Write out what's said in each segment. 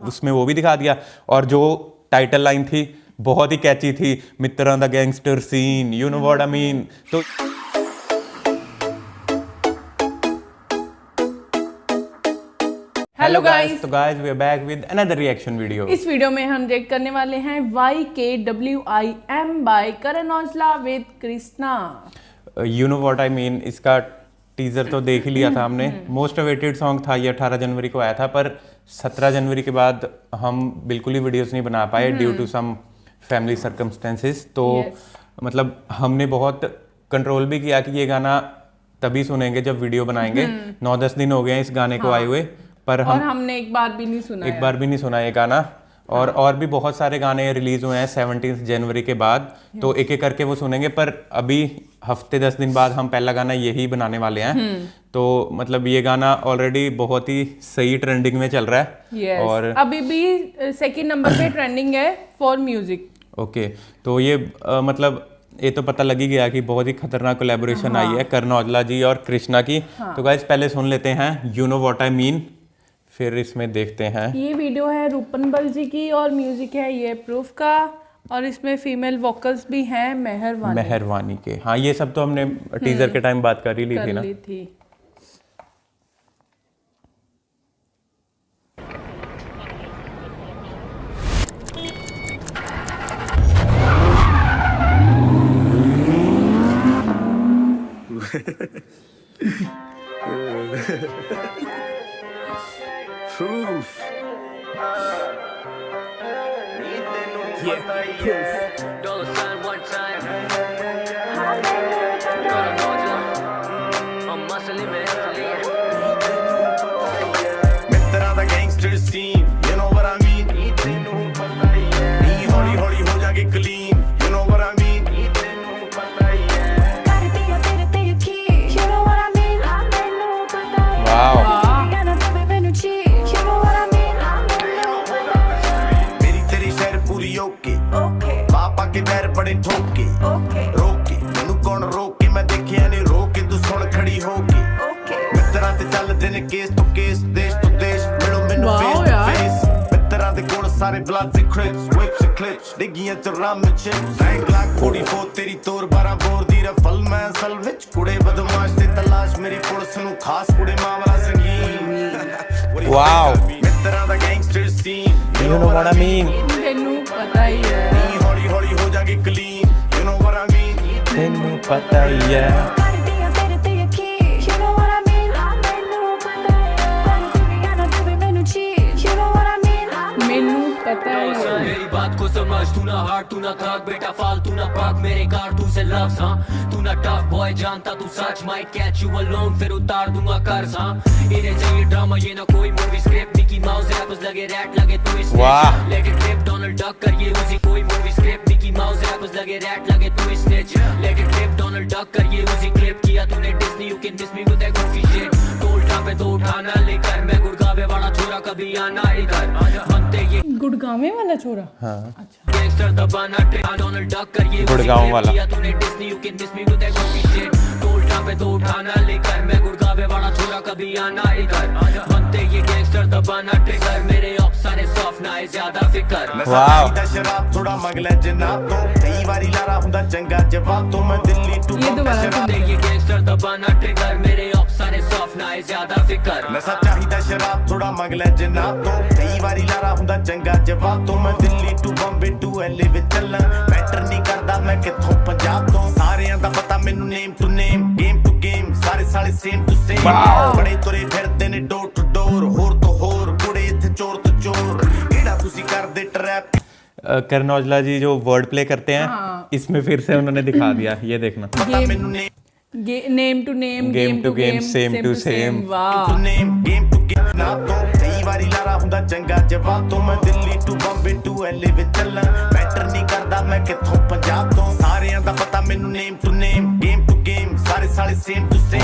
उसमें वो भी दिखा दिया। और जो टाइटल लाइन थी बहुत ही कैची थी, मित्रा the gangster scene, you know what I mean. तो हेलो गाइस, तो guys we are back with another reaction video. इस वीडियो में हम रिएक्ट करने वाले हैं YKWIM by Karan Aujla with Krishna. You know what I mean, इसका टीजर तो देख ही लिया था हमने। मोस्ट अवेटेड सॉन्ग था, ये 18 जनवरी को आया था, पर 17 जनवरी के बाद हम बिल्कुल ही वीडियोस नहीं बना पाए due to some family circumstances. तो मतलब हमने बहुत कंट्रोल भी किया कि ये गाना तभी सुनेंगे जब वीडियो बनाएंगे। 9-10 दिन हो गए हैं इस गाने को आए हुए, पर हमने एक बार भी नहीं सुना ये गाना। और भी बहुत सारे गाने रिलीज हुए हैं 17 जनवरी के बाद, तो एक एक करके वो सुनेंगे। पर अभी हफ्ते 10 दिन बाद हम पहला गाना यही बनाने वाले हैं। तो मतलब ये गाना ऑलरेडी बहुत ही सही ट्रेंडिंग में चल रहा है। और अभी भी सेकंड नंबर पे ट्रेंडिंग है फॉर म्यूजिक। ओके, तो ये मतलब ये तो पता लग ही गया कि बहुत ही खतरनाक कोलैबोरेशन आई है करण औजला जी और कृष्णा की। तो गाइस पहले सुन लेते हैं you know what I mean, फिर इसमें देखते हैं। ये वीडियो है रूपनबल जी की और म्यूजिक है ये प्रूफ का, और इसमें फीमेल वोकल्स भी हैं मेहरवानी के। हाँ, ये सब तो हमने टीजर के टाइम बात कर ही ली थी ना। Proof. Yeah, proof. Dollar sign one time. I'm muscling mentally. Mitra the gangster scene. You know what I mean? Holi holi ho jaage clean. You know what I mean? Wow. पैर बड़े ठोके रोके मैनू कौन रोके, मैं देखिया नहीं रोके, तू सुन खड़ी होके। मित्रा ते चलदे ने केस तो केस, देश तो देश, मिलो मैनू फेस टू फेस। मित्रा दे कोल सारे ब्लड से क्रिप्स, whips and clips, डिग्गियां च राम चिप्स। रैंक लाख 44 तेरी तोर 12 बोर दी रफल मैं असल विच। कुड़े बदमाश ते तलाश मेरी पुलिस नू खास, कुड़े मामला संगीन। वाओ, मित्रा दा gangster scene, you know what I mean. तेनू पता ही है, हौली हो जागे clean, you know what I mean? तेनू पता ही है। मेरी बात को समझ, तू ना हार तू ना थक बेटा, फालतू ना पाक मेरे कारतूस से लफ्ज़। हाँ तू ना टफ बॉय जानता तू सच, माइट कैच यू अलोन फिर उतार दूंगा कर्ज। हाँ इन्हें चाहिए ड्रामा, ये ना कोई movie script. Mickey Mouse rappers लगे रैट लगे तू इस let it clip Donald Duck कर ये उसी कोई movie script. Mickey Mouse rappers लगे रैट लगे तू इस stitch let it clip Donald Duck कर ये उसी क्लिप। किया तूने Disney you can diss me with that Goofy shit. Toll trap पे तो उठाना लेकर, मैं गुड़गावे वाला छोरा कभी आना इधर बनते ये गुड़गांव वाला छोरा। हाँ, अच्छा गैंगस्टर दबाना डोनाल्ड डक कर ये गुड़गांव वाला। किया तूने Disney you can diss me with that Goofy shit. Toll trap पे तो उठाना लेकर, मैं गुड़गावे वाला छोरा कभी आना इधर बनते ये गैंगस्टर दबाना ट्रिगर। मेरे ऑप सारे सॉफ्ट ना है ज्यादा फिकर। वाओ, शराब थोड़ा मंगले जनाब तो कई बारी लारा हुंदा चंगा जवाब तो मैं दिल्ली टू ये गैंगस्टर दबाना ट्रिगर। मेरे ऑप सारे सॉफ्ट ना है ज्यादा फिकर। नशा चाहिदा शराब थोड़ा मंगले जनाब तो कई बारी लारा हुंदा चंगा जवाब तो मैं Delhi to Bombay to LA विच चलना मैटर नहीं करदा मैं किथों पंजाब तो। सारियां दा पता मैनू name to name, game to game, सारे साले सेम टू सेम। बड़े तुरे फिरदे ने डोर टू डोर, होर तो होर कुड़े इत्थे चोर तो चोर। केड़ा तुसी करदे ट्रैप। करण औजला जी जो वर्ड प्ले करते हैं, इसमें फिर से उन्होंने दिखा दिया, ये देखना। Name to name, game to game, same to same. वाह, गेम टू गेम ना तो कई बारी लारा हुंदा चंगा जवाब तो मैं Delhi to Bombay to LA विच चलना मैटर नहीं करदा मैं किथों पंजाब तो। सारियां दा पता मैनू name to name, game to game, सारे साले सेम टू सेम।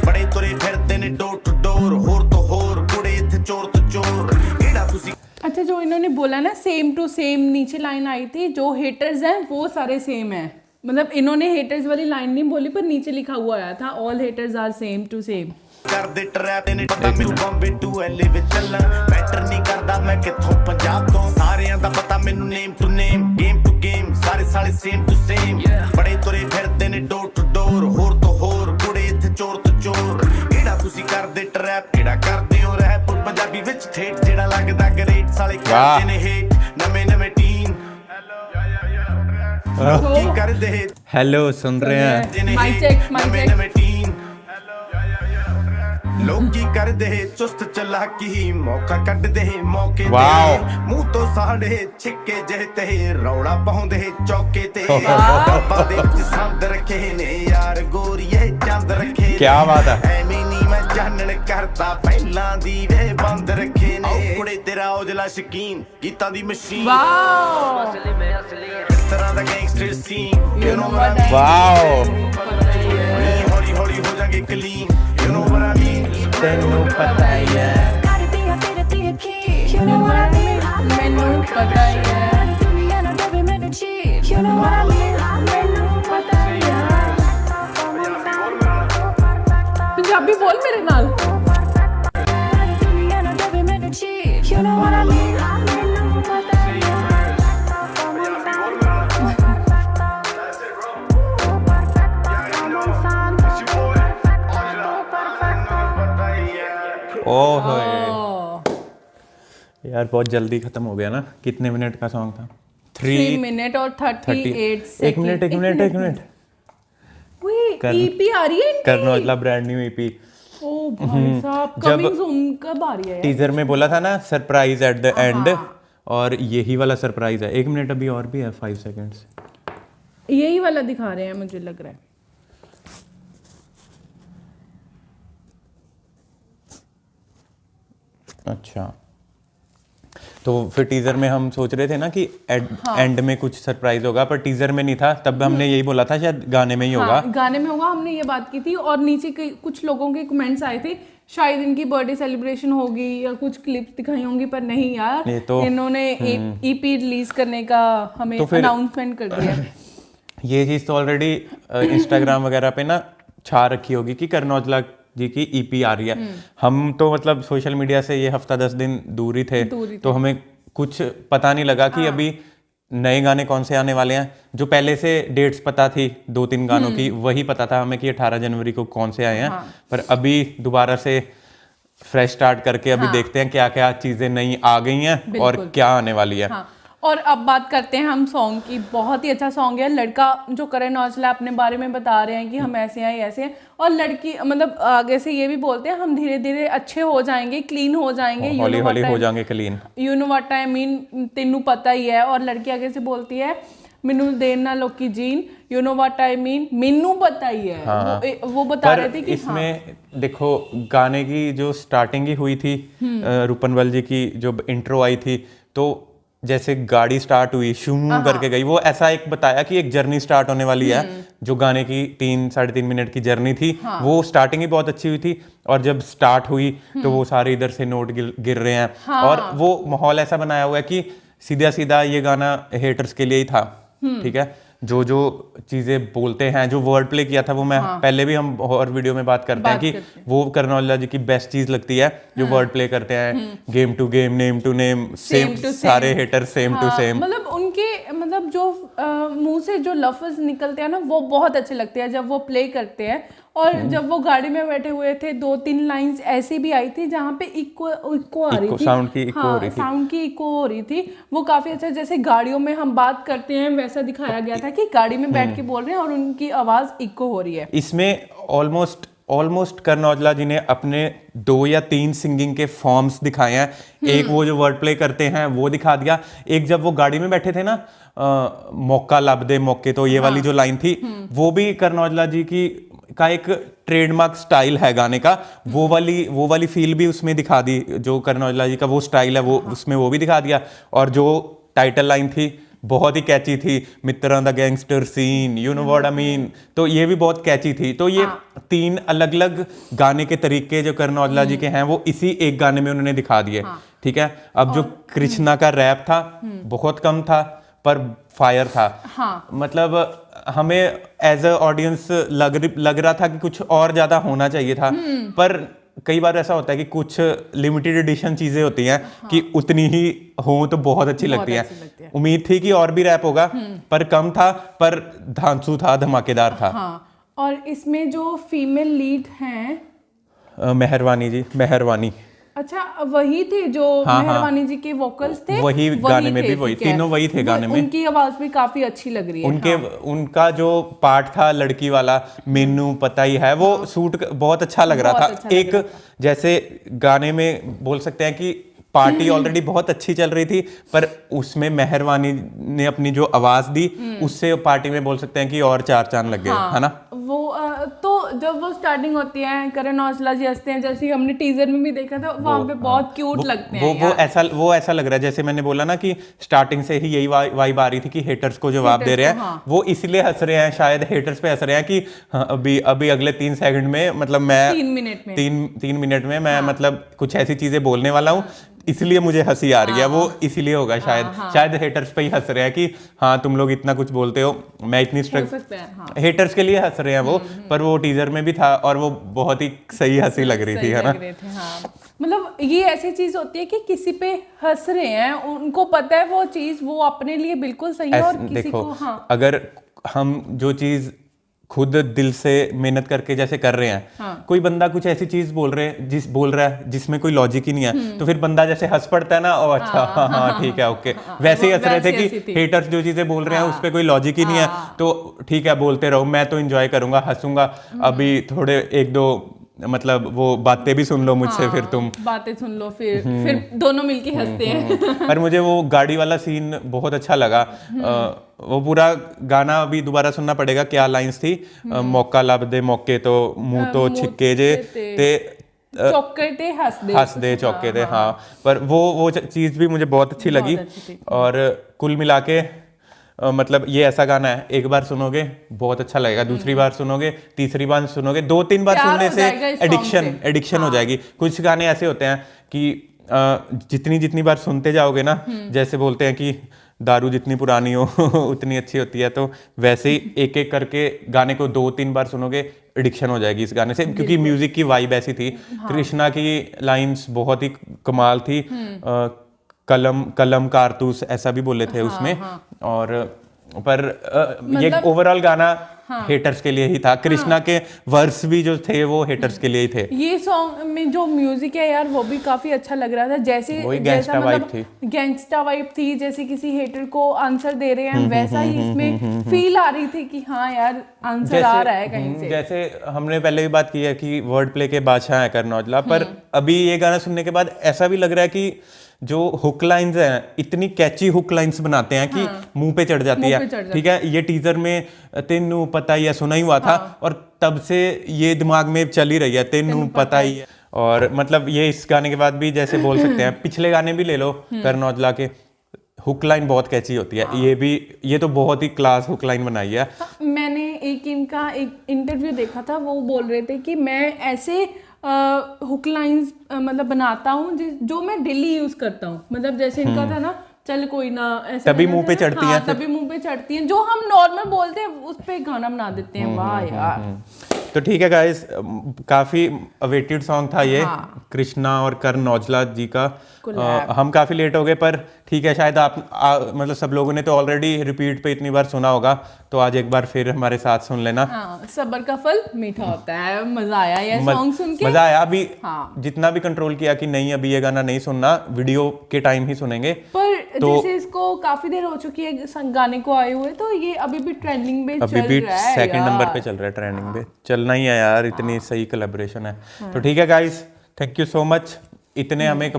बड़े तुरे फिरदे ने डोर टू डोर, होर तो होर कुड़े इत्थे चोर तो चोर। केड़ा तुसी अच्छा जो इन्होंने बोला ना सेम टू सेम, नीचे लाइन आई थी जो हेटर्स हैं वो सारे सेम हैं। मतलब इन्होंने हेटर्स वाली लाइन नहीं बोली पर नीचे लिखा हुआ आया था all haters are same to same. ਕਰਦੇ ਟਰੈਪ ਨੇ ਪਤਾ ਮੈਨੂੰ ਬੰਬੇ ਟੂ ਐਲਏ ਵਿੱਚ ਚੱਲਾਂ ਮੈਟਰ ਨਹੀਂ ਕਰਦਾ ਮੈਂ ਕਿੱਥੋਂ ਪੰਜਾਬ ਤੋਂ ਸਾਰਿਆਂ ਦਾ ਪਤਾ ਮੈਨੂੰ name to name game to game ਸਾਰੇ ਸਾਲੇ ਸੇਮ ਟੂ ਸੇਮ ਬੜੇ ਤੁਰੇ ਫਿਰਦੇ ਨੇ ਡੋਰ ਟੂ ਡੋਰ ਹੋਰ ਤੋਂ ਹੋਰ ਕੁੜੇ ਇੱਥੇ ਚੋਰ ਤੋਂ ਚੋਰ ਕਿਹੜਾ ਤੁਸੀਂ ਕਰਦੇ ਟਰੈਪ ਕਿਹੜਾ ਕਰਦੇ ਹੋ ਰੈਪ ਪੰਜਾਬੀ ਵਿੱਚ ਠੇਠ ਜਿਹੜਾ ਲੱਗਦਾ ਗ੍ਰੇਟ ਸਾਲੇ ਕਰਦੇ ਨੇ ਹੇਟ ਨਵੇਂ ਨਵੇਂ ਟੀਮ ਕੀ ਕਰਦੇ हेलो सुन रहे हैं माइक चेक ਨਵੇਂ ਨਵੇਂ ਟੀਮ ਲੋਕੀ ਕਰਦੇ ਚੁਸਤ ਚਲਾਕੀ ਮੌਕਾ ਕੱਢਦੇ ਮੌਕੇ ਵਾਓ। ਤੇ ਮੂੰਹ ਤੋਂ ਸਾੜੇ ਛਿੱਕੇ ਜਿਹੇ ਤੇ ਰੌਲਾ ਪਾਉਂਦੇ ਚੌਕੇ ਤੇ ਬਾਬਾ ਦੇ ਵਿੱਚ ਸੰਦ ਰੱਖੇ ਨੇ ਯਾਰ ਗੋਰੀਏ ਚੰਦ ਰੱਖੇ ਨੇ। क्या बात है। ਐਵੇਂ ਨੀ ਮੈਂ ਜਾਣਨ ਕਰਦਾ ਪਹਿਲਾਂ ਦੀ ਵੇ ਬੰਦ ਰੱਖੇ ਨੇ ਕੁੜੇ ਤੇਰਾ ਔਜਲਾ ਸ਼ਕੀਨ ਗੀਤਾਂ ਦੀ ਮਸ਼ੀਨ वाओ ਇਸ ਤਰ੍ਹਾਂ ਦਾ gangster scene you know what I wow mean ਹੌਲੀ ਹੌਲੀ ਹੋ ਜਾਗੇ ਕਲੀਨ ਯੂ ਨੋ ਵਾਟ ਆਈ ਮੀਨ तेनू पता ही है You know what I mean? मैनू पता ही है You know what I mean? मैनू पता ही है पंजाबी बोल मेरे नाल You know what I mean? ओह ओह, यार बहुत जल्दी खत्म हो गया ना। कितने मिनट का सॉन्ग था? 3 मिनट और 38 एक मिनट एक मिनट एक मिनट ईपी आ रही है इनकी? Karan Aujla brand new EP. ओ भाई साहब जब- कमिंग सून कब आ रही है यार? टीजर में बोला था ना सरप्राइज एट द एंड, और यही वाला सरप्राइज है। एक मिनट अभी और भी है 5 सेकेंड्स। यही वाला दिखा रहे हैं मुझे लग रहा है। अच्छा, तो फिर टीजर में हम सोच रहे थे ना कि एंड में कुछ सरप्राइज होगा, पर टीजर में नहीं था। तब हमने यही बोला था शायद गाने में ही होगा। हाँ, गाने में होगा, हमने ये बात की थी। और नीचे कुछ लोगों के कमेंट्स आए थे शायद इनकी बर्थडे सेलिब्रेशन होगी या कुछ क्लिप्स दिखाई होंगी, पर नहीं यार, ये तो इन्होंने ईपी रिलीज करने का हमें तो फिर- अनाउंसमेंट कर दिया। ये चीज़ तो ऑलरेडी इंस्टाग्राम वगैरह पे ना छा रखी होगी कि करण औजला जी की ईपी आ रही है। हम तो मतलब सोशल मीडिया से ये हफ्ता 10 दिन दूर ही थे, तो हमें कुछ पता नहीं लगा कि अभी नए गाने कौन से आने वाले हैं। जो पहले से डेट्स पता थी 2-3 गानों की, वही पता था हमें कि 18 जनवरी को कौन से आए हैं। पर अभी दोबारा से फ्रेश स्टार्ट करके अभी देखते हैं क्या क्या चीज़ें नई आ गई हैं और क्या आने वाली है। हाँ, और अब बात करते हैं हम सॉन्ग की। बहुत ही अच्छा सॉन्ग है। लड़का जो करण औजला अपने बारे में बता रहे हैं कि हम ऐसे हैं ऐसे हैं, और लड़की मतलब आगे से ये भी बोलते हैं हम धीरे धीरे अच्छे हो जाएंगे, क्लीन हो जाएंगे, हौली हौली हो जाएंगे clean. You know what I mean, तेनू पता ही है। और लड़की आगे से बोलती है मैनू देना लोकी जीन, you know what I mean, मैनू पता ही है। हाँ। वो बता रहे थे कि इसमें देखो गाने की जो स्टार्टिंग ही हुई थी, रूपनवल जी की जो इंट्रो आई थी, तो जैसे गाड़ी स्टार्ट हुई शू करके गई, वो ऐसा एक बताया कि एक जर्नी स्टार्ट होने वाली है। जो गाने की 3-3.5 मिनट की जर्नी थी, वो स्टार्टिंग ही बहुत अच्छी हुई थी, और जब स्टार्ट हुई तो वो सारे इधर से नोट गिर रहे हैं। और वो माहौल ऐसा बनाया हुआ है कि सीधा सीधा ये गाना हेटर्स के लिए ही था। ठीक है, जो जो चीजें बोलते हैं, जो वर्ड प्ले किया था वो मैं पहले भी हम और वीडियो में बात करते हैं कि वो करण औजला जी की बेस्ट चीज लगती है, जो वर्ड प्ले करते हैं। Game to game, name to name, same सारे हेटर सेम टू सेम। मतलब उनके मतलब जो मुंह से जो लफ्ज निकलते हैं ना, वो बहुत अच्छे लगते हैं जब वो प्ले करते हैं। और जब वो गाड़ी में बैठे हुए थे 2-3 लाइंस ऐसी भी आई थी जहाँ पे इको आ रही थी, साउंड की इको हो रही थी। साउंड की इको हो रही थी। वो काफी अच्छा, जैसे गाड़ियों में हम बात करते हैं वैसा दिखाया गया था कि गाड़ी में बैठ के बोल रहे हैं और उनकी आवाज इको हो रही है। इसमें ऑलमोस्ट करण औजला जी ने अपने 2 या 3 सिंगिंग के फॉर्म्स दिखाए हैं। एक वो जो वर्ड प्ले करते हैं वो दिखा दिया। एक जब वो गाड़ी में बैठे थे ना, मौका लब दे मौके, तो ये वाली जो लाइन थी वो भी करण औजला जी की का एक ट्रेडमार्क स्टाइल है गाने का। वो वाली फील भी उसमें दिखा दी। जो करण औजला जी का वो स्टाइल है, वो उसमें वो भी दिखा दिया। और जो टाइटल लाइन थी बहुत ही कैची थी, मित्रा the gangster scene, you know what I mean, तो ये भी बहुत कैची थी। तो ये 3 अलग अलग गाने के तरीके जो करण औजला जी के हैं वो इसी एक गाने में उन्होंने दिखा दिए। ठीक है, अब जो कृष्णा का रैप था बहुत कम था पर फायर था। मतलब हमें एज अ ऑडियंस लग रहा था कि कुछ और ज्यादा होना चाहिए था, पर कई बार ऐसा होता है कि कुछ लिमिटेड एडिशन चीजें होती हैं कि उतनी ही हो तो बहुत अच्छी लगती है। उम्मीद थी कि और भी रैप होगा, पर कम था, पर धांसू था, धमाकेदार था। हाँ, और इसमें जो फीमेल लीड हैं मेहरबानी जी, मेहरबानी, अच्छा वही थे जो हाँ, मेहरबानी जी के वोकल्स थे, वही गाने में भी वही, ठीक है। तीनों वही थे गाने में। उनकी आवाज भी काफी अच्छी लग रही है। उनके उनका जो पार्ट था लड़की वाला, मेनू पता ही है, वो सूट बहुत अच्छा लग रहा था। एक जैसे गाने में बोल सकते हैं कि पार्टी ऑलरेडी बहुत अच्छी चल रही थी, पर उसमें मेहरबानी ने अपनी जो आवाज दी उससे पार्टी में बोल सकते हैं कि और चार चांद लग गए, है ना। वो तो जब वो स्टार्टिंग होती है, करण औजला जी हंसते हैं, जैसे हमने टीजर में भी देखा था, वहाँ पे बहुत क्यूट लगते हैं। वो ऐसा लग रहा है जैसे मैंने बोला ना कि स्टार्टिंग से ही यही वाइब आ रही थी कि हेटर्स को जवाब दे रहे हैं। वो इसलिए हंस रहे हैं, शायद हेटर्स पे हंस रहे हैं कि हाँ, अभी अगले 3 सेकंड में, मतलब मैं 3 मिनट में मैं मतलब कुछ ऐसी चीजें बोलने वाला हूँ, इसलिए मुझे हंसी आ रही है। वो इसीलिए होगा शायद हेटर्स पे ही हंस रहे हैं कि हाँ तुम लोग इतना कुछ बोलते हो, मैं इतनी स्ट्रगल, हेटर्स के लिए हंस रहे हैं वो। पर वो टीजर में भी था और वो बहुत ही सही हंसी लग रही थी, है ना। मतलब ये ऐसी चीज होती है कि किसी पे हंस रहे हैं, उनको पता है वो चीज वो अपने लिए बिल्कुल सही है, और किसी देखो, को अगर हम जो चीज खुद दिल से मेहनत करके जैसे कर रहे हैं, कोई बंदा कुछ ऐसी चीज बोल रहा है जिसमें कोई लॉजिक ही नहीं है, तो फिर बंदा जैसे हंस पड़ता है ना, ओ अच्छा हाँ ठीक है ओके, वैसे ही हंस रहे थे कि हेटर्स जो चीजें बोल रहे हैं उस पर कोई लॉजिक ही नहीं है, तो ठीक है बोलते रहो, मैं तो एंजॉय करूंगा, हंसूंगा। अभी थोड़े 1-2 मतलब वो बातें भी सुन लो मुझसे, फिर तुम बातें सुन लो, फिर दोनों मिलके हंसते हैं। पर मुझे वो गाड़ी वाला सीन बहुत अच्छा लगा। वो पूरा गाना अभी दोबारा सुनना पड़ेगा, क्या लाइंस थी, मौका लब दे मौके तो मुंह तो छिक्के जे ते चौके ते हंस दे चौके ते, हाँ। पर वो चीज भी मुझे बहुत अच्छी लगी। और कुल मिला के मतलब ये ऐसा गाना है, एक बार सुनोगे बहुत अच्छा लगेगा, दूसरी बार सुनोगे, तीसरी बार सुनोगे, 2-3 बार सुनने से एडिक्शन हो जाएगी। कुछ गाने ऐसे होते हैं कि जितनी बार सुनते जाओगे ना, जैसे बोलते हैं कि दारू जितनी पुरानी हो उतनी अच्छी होती है, तो वैसे ही एक एक करके गाने को 2-3 बार सुनोगे, एडिक्शन हो जाएगी इस गाने से, क्योंकि म्यूजिक की वाइब ऐसी थी। कृष्णा की लाइंस बहुत ही कमाल थी, कलम कारतूस ऐसा भी बोले थे उसमें। और पर ये ओवरऑल गाना हेटर्स के लिए ही था। कृष्णा के वर्स भी जो थे वो हेटर्स के लिए ही थे। ये सॉन्ग में जो म्यूजिक है यार, वो भी काफी अच्छा लग रहा था, जैसे गैंगस्टा वाइब थी, गैंगस्टा वाइब थी, जैसे किसी हेटर को आंसर दे रहे हैं, वैसा ही इसमें फील आ रही थी कि हाँ यार आंसर आ रहा है कहीं से। जैसे हमने पहले भी बात की है कि वर्ड प्ले के बादशाह है करण औजला, पर अभी ये गाना सुनने के बाद ऐसा भी लग रहा है कि जो हुक लाइंस हैं, इतनी कैची हुक लाइंस बनाते हैं कि मुंह पे चढ़ जाती है। ठीक है, ये टीजर में तेनू पता ही है सुना ही हुआ था, और तब से ये दिमाग में चल ही रही है, तेनू पता ही है। और मतलब ये इस गाने के बाद भी जैसे बोल सकते हैं, पिछले गाने भी ले लो करण औजला के, हुक लाइन बहुत कैची होती है। ये तो बहुत ही क्लास हुक लाइन बनाई है। मैंने इनका एक इंटरव्यू देखा था, वो बोल रहे थे कि मैं ऐसे हुक लाइंस मतलब बनाता हूँ जो मैं डेली यूज करता हूँ। मतलब जैसे इनका था ना, चल कोई ना, ऐसे तभी मुंह पे चढ़ती हैं, तभी मुंह पे चढ़ती हैं, जो हम नॉर्मल बोलते हैं उस पे गाना बना देते हैं। वाह यार। तो ठीक है गाइस, काफी अवेटेड सॉन्ग था ये, कृष्णा और करण औजला जी का। हम काफी लेट हो गए, पर ठीक है, शायद मतलब सब लोगों ने तो ऑलरेडी रिपीट पे इतनी बार सुना होगा, तो आज एक बार फिर हमारे साथ सुन लेना। सब्र का फल मीठा होता है। मजा आया ये सॉन्ग सुन के, मजा आया। अभी जितना भी कंट्रोल किया कि नहीं अभी ये गाना नहीं सुनना, वीडियो के टाइम ही सुनेंगे, पर जैसे इसको काफी देर हो चुकी है गाने को आए हुए, तो ये अभी भी ट्रेंडिंग पे चल रहा है, अभी भी 2nd नंबर पे चल रहा है ट्रेंडिंग पे। चलना ही है यार, इतनी सही कोलैबोरेशन है। तो ठीक है guys, thank you so much. इतने हमें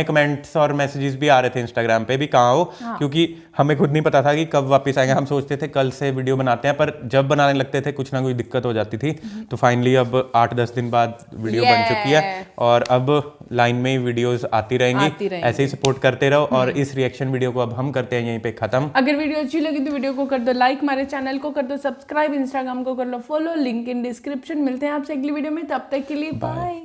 कमेंट्स और मैसेजेस भी आ रहे थे इंस्टाग्राम पे भी, कहाँ हो, क्योंकि हमें खुद नहीं पता था कि कब वापस आएंगे। हम सोचते थे कल से वीडियो बनाते हैं, पर जब बनाने लगते थे कुछ ना कुछ दिक्कत हो जाती थी। तो फाइनली अब 8-10 दिन बाद वीडियो बन चुकी है, और अब लाइन में ही वीडियोस आती रहेंगी। ऐसे ही सपोर्ट करते रहो। और इस रिएक्शन वीडियो को अब हम करते हैं यहीं पे खत्म। अगर वीडियो अच्छी लगी तो वीडियो को कर दो लाइक, हमारे चैनल को कर दो सब्सक्राइब, इंस्टाग्राम को कर लो फॉलो, लिंक इन डिस्क्रिप्शन। मिलते हैं आपसे अगली वीडियो में, तब तक के लिए बाय।